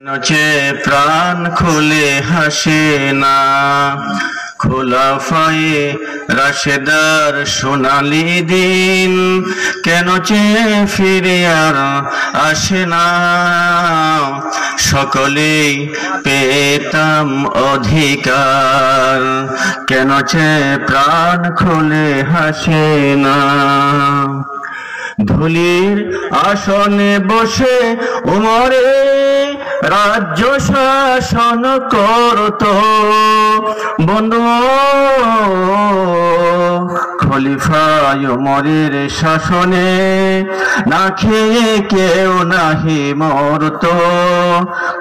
নচে প্রাণ খুলে হাসে না খোলাফায়ে রাশেদার সোনালি দিন, কেন চে ফিরে আর আসে না সকলেই পেতাম অধিকার, কেন চে প্রাণ খুলে হাসে না। ধুলির আসনে বসে উমরে রাজ্য শাসন করত বন্ধু, খলিফা উমরের শাসনে না খেয়ে কেউ নাহি মরত,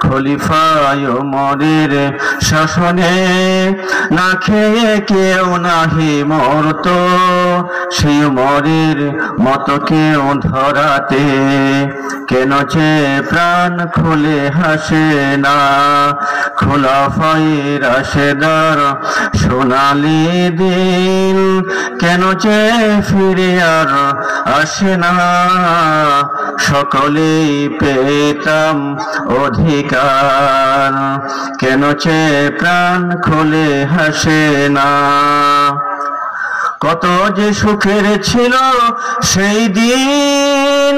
খলিফা উমরের শাসনে না খেয়ে কেউ নাহি মরত, সেই উমরের মতো কেউ ধরাতে কেন যে প্রাণ খুলে হাসে না খোলাফায়ে রাশেদার সোনালি দিন, কেন যে ফিরে আর আসে না সকলেই পেতাম অধিকার, কেন যে প্রাণ খুলে হাসে না। কত যে সুখের ছিল সেই দিন,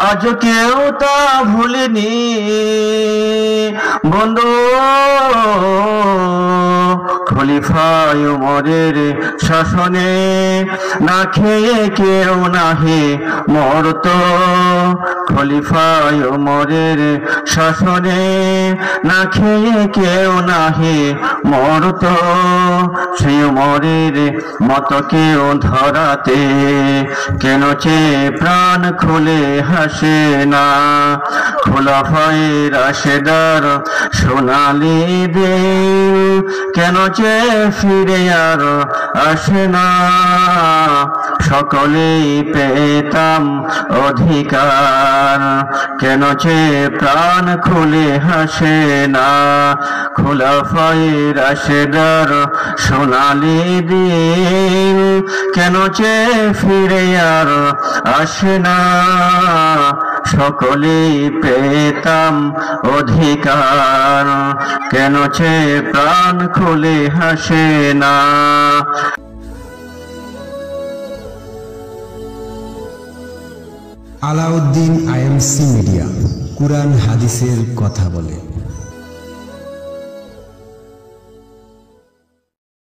আজ কেউ তা ভুলেনি বন্ধু, খলিফা উমরের শাসনে না খেয়ে কেউ নাহি মরত, খলিফা উমরের শাসনে না খেয়ে কেউ নাহি মরত, সেই উমরের মতো কেউ ধরাতে কেন চে প্রাণ খুলে হাসে না খোলাফায়ে রাশেদার সোনালি দিন, কেন চে ফিরে আর আসে না সকলেই পেতাম অধিকার, কেন চে প্রাণ খুলে হাসে না খোলাফায়ে রাশেদার সোনালি দিন, কেন চে ফিরে আর আসে না সকলেই পেতাম অধিকার, কেন চে প্রাণ খুলে হাসে না। আলাউদ্দিন আইএমসি মিডিয়া, কুরআন হাদিসের কথা বলে।